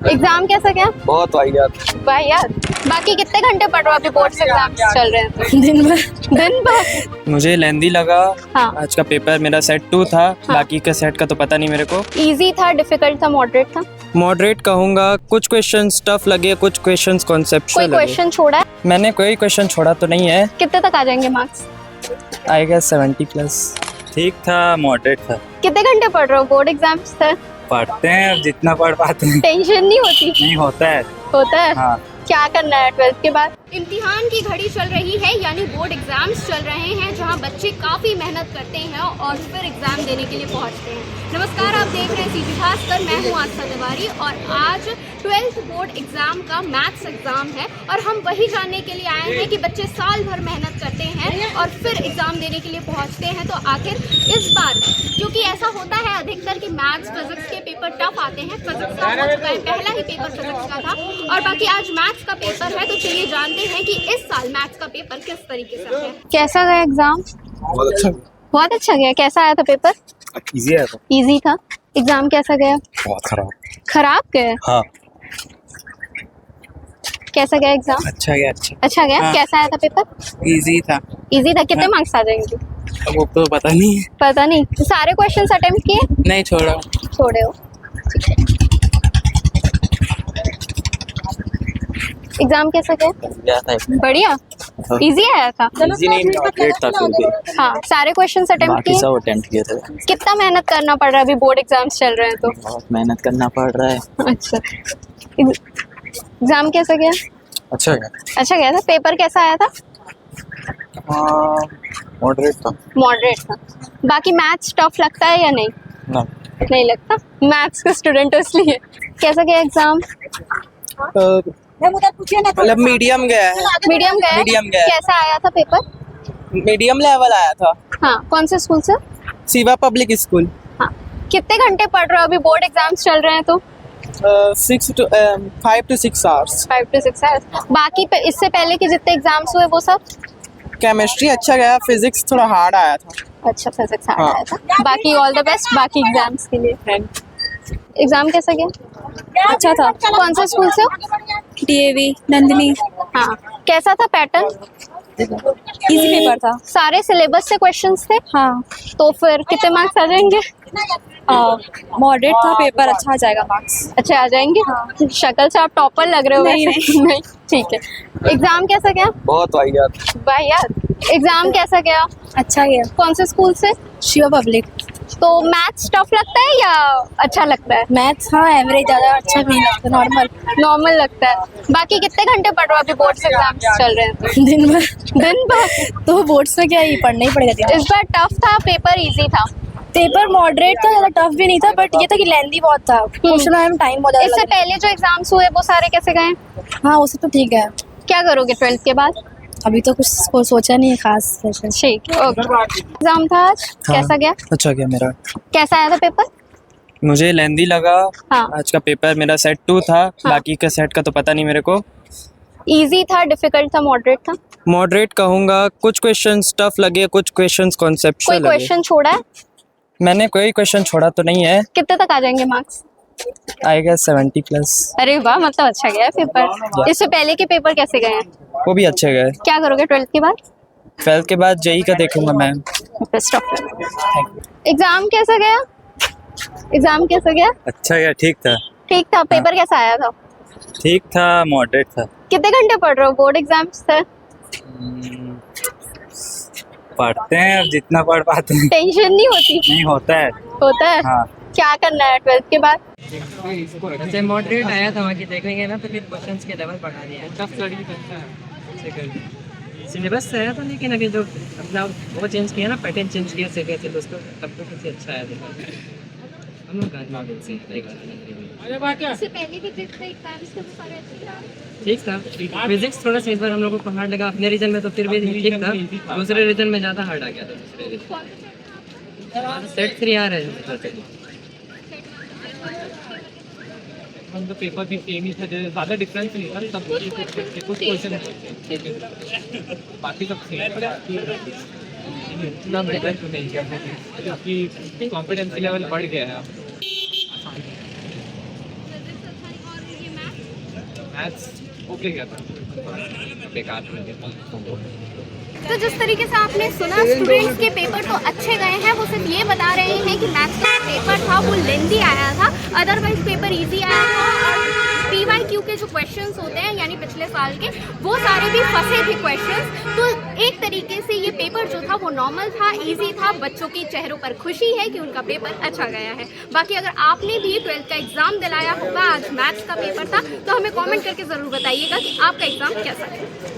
Exam कैसा गया? बहुत वाहियात। वाहियात। बाकी कितने घंटे पढ़ रहे हो? अभी बोर्ड्स एग्जाम चल रहे हैं तो। दिन भर। मुझे लेंदी लगा। हाँ। आज का पेपर मेरा सेट 2 था। हाँ। बाकी का सेट का तो पता नहीं मेरे को। इजी था, डिफिकल्ट था, मॉडरेट था? मॉडरेट कहूँगा। कुछ क्वेश्चंस टफ लगे, कुछ क्वेश्चंस कोई कॉन्सेप्चुअल लगे। क्वेश्चन छोड़ा है? मैंने कोई क्वेश्चन छोड़ा तो नहीं है। कितने तक आ जाएंगे मार्क्स? आएगा 70+। ठीक था, मॉडरेट था। कितने घंटे पढ़ रहे हो? बोर्ड एग्जाम्स थे। पढ़ते हैं अब जितना पढ़ पाते हैं। टेंशन नहीं होती? नहीं होता है। होता है। हाँ। क्या करना है 12th के बाद? इम्तिहान की घड़ी चल रही है, यानी बोर्ड एग्जाम्स चल रहे हैं, जहां बच्चे काफ़ी मेहनत करते हैं और फिर एग्जाम देने के लिए पहुंचते हैं। नमस्कार, आप देख रहे हैं सीधी खासकर। मैं हूं आस्था तिवारी और आज 12th बोर्ड एग्जाम का मैथ्स एग्जाम है और हम वही जानने के लिए आए हैं कि बच्चे साल भर मेहनत करते हैं और फिर एग्जाम देने के लिए पहुंचते हैं। तो आखिर इस बार, क्योंकि ऐसा होता है अधिकतर कि मैथ्स फिजिक्स के पेपर टफ आते हैं, फिजिक्स का हो चुका है, पहला ही पेपर फिजिक्स का था और बाकी आज मैथ्स का पेपर है। तो चलिए जानते हैं कि इस साल मैथ्स का पेपर किस तरीके से है। कैसा गया एग्जाम? बहुत अच्छा। बहुत अच्छा गया। कैसा आया था पेपर? इजी है तो। इजी था। एग्जाम कैसा गया? बहुत खराब। खराब गया? हाँ। कैसा गया एग्जाम? अच्छा गया। अच्छा गया। हाँ। कैसा आया था पेपर? इजी था। इजी था। कितने मार्क्स आ जाएंगे? वो तो पता नहीं है। पता नहीं। तो सारे क्वेश्चंस अटेम्प्ट किए? नहीं छोड़ा। छोड़े हो। एग्जाम कैसा गया? बढ़िया। इजी आया था? इजी नहीं, मॉडरेट था फिर भी। हाँ। सारे क्वेश्चंस अटेम्प्ट बाकी किए? सब अटेम्प्ट किए थे। कितना मेहनत करना पड़ रहा है? अभी बोर्ड एग्जाम्स चल रहे हैं तो। बहुत मेहनत करना पड़ रहा है। अच्छा। एग्जाम कैसा गया? अच्छा गया। अच्छा गया था। पेपर कैसा आया था? मॉडरेट था। मॉडरेट था। बाकी मैथ्स टफ लगता है या नहीं? नहीं लगता। मैथ्स का स्टूडेंट हो इसलिए। कैसा गया एग्जाम? मतलब मीडियम गया है। मीडियम गया? मीडियम गया। कैसा आया था पेपर? मीडियम लेवल आया था। हाँ। कौन से स्कूल से? Siva public school. हाँ। कितने घंटे पढ़ रहे हो? अभी बोर्ड एग्जाम्स चल रहे हैं तो। 5 to 6 आवर्स। 5 to 6 hours. बाकी इससे पहले के जितने एग्जाम्स हुए वो सब? केमिस्ट्री अच्छा गया, फिजिक्स थोड़ा हार्ड आया था। अच्छा, फिजिक्स हार्ड हाँ। आया था। बाकी ऑल द बेस्ट बाकी एग्जाम्स के लिए। एग्जाम कैसा गया? अच्छा था। कौन से स्कूल से हो? डीएवी नंदिनी। हाँ। कैसा था पैटर्न? इजी पेपर था। सारे सिलेबस से क्वेश्चंस थे? हाँ। तो फिर कितने मार्क्स आ जाएंगे? मॉडरेट था पेपर, अच्छा आ जाएगा मार्क्स। अच्छा आ जाएंगे? हाँ। शक्ल से आप टॉपर लग रहे हो। नहीं, वैसे। नहीं। ठीक है। एग्जाम कैसा गया? बहुत वाहियात। वाहियात। एग्जाम कैसा गया? अच्छा गया। कौन से स्कूल से? शिवा पब्लिक। तो मैथ्स टफ लगता है या अच्छा लगता है? मैथ्स हाँ एवरेज, ज़्यादा अच्छा नहीं लगता, नॉर्मल। नॉर्मल लगता है। बाकी कितने घंटे पढ़ रहे हो? अभी बोर्ड्स एग्जाम्स चल रहे हैं तो। दिन भर। दिन भर। तो बोर्ड्स में क्या ही पढ़ना ही पड़ेगा दिन। इस बार टफ था पेपर? इजी था? पेपर मॉडरेट था, ज़्यादा टफ भी नहीं था, बट ये था कि लेंदी बहुत था। क्वेश्चन में टाइम बहुत ज़्यादा इससे लग रहा पहले जो एग्जाम्स हुए वो सारे कैसे गए? है। हाँ उससे तो ठीक है। क्या करोगे 12th के बाद? अभी तो कुछ सोचा नहीं है खास वैसे। ठीक है। ओके। एग्जाम था आज। हाँ। कैसा गया? अच्छा गया मेरा। कैसा आया था पेपर? मुझे लेंदी लगा। हाँ। आज का पेपर मेरा सेट 2 था। बाकी का सेट का तो पता नहीं मेरे को। इजी था, डिफिकल्ट था, मॉडरेट था? मॉडरेट कहूँगा। कुछ क्वेश्चंस टफ लगे, कुछ क्वेश्चंस कोई कॉन्सेप्चुअल लगे। क्वेश्चन छोड़ा है? मैंने कोई क्वेश्चन छोड़ा तो नहीं है। कितने तक आ जाएंगे मार्क्स? आएगा 70+। अरे वाह, मतलब अच्छा गया पेपर। इससे पहले के पेपर कैसे गए हैं? वो भी अच्छे गए। क्या करोगे 12th के बाद? 12th के बाद जेई का देखूंगा मैं। Best of luck. एग्जाम कैसा गया? एग्जाम कैसा गया? अच्छा गया। ठीक था। ठीक था। पेपर कैसा आया था? ठीक था, मॉडरेट था। कितने घंटे पढ़ रहे हो? बोर्ड एग्जाम्स थे। पढ़ते हैं अब जितना पढ़ पाते हैं। टेंशन नहीं होती? नहीं होता है। होता है। हाँ। क्या करना है 12th के बाद? जैसे मॉडरेट आया था, बाकी देखेंगे ना तो फिर क्वेश्चंस के लेवल बढ़ा दिया। टफ स्टडी करता है। सिलेबस से आया था, लेकिन अभी जो अपना वो चेंज किया ना, पैटर्न चेंज किया सिलेबस को, तब तो कुछ अच्छा आया था। हम लोग गांधी से इससे पहले के जितने एग्जाम्स थे वो सारे अच्छे थे। ठीक था। फिजिक्स थोड़ा सा इस बार हम लोगों को हार्ड लगा। अपने रीजन में तो फिर भी ठीक था, दूसरे रीजन में ज़्यादा हार्ड आ गया था। सेट 3 आ रहे हैं। तो पेपर भी सेम ही था, ज़्यादा डिफरेंस नहीं था। सब कुछ क्वेश्चन बाकी सब नहीं किया क्योंकि कॉन्फिडेंस लेवल बढ़ गया है। मैथ्स ओके गया था, बेकार था। तो जिस तरीके से आपने सुना स्टूडेंट्स के पेपर तो अच्छे गए हैं, वो सिर्फ ये बता रहे हैं कि मैथ्स का पेपर था वो लेंदी आया था, अदरवाइज पेपर इजी आया था। और PYQ के जो क्वेश्चंस होते हैं यानी पिछले साल के, वो सारे भी फंसे थे क्वेश्चंस। तो एक तरीके से ये पेपर जो था वो नॉर्मल था, इजी था, बच्चों के चेहरों पर खुशी है कि उनका पेपर अच्छा गया है। बाकी अगर आपने भी 12th का एग्ज़ाम दिलाया होगा, आज मैथ्स का पेपर था, तो हमें कॉमेंट करके ज़रूर बताइएगा कि आपका एग्ज़ाम कैसा है।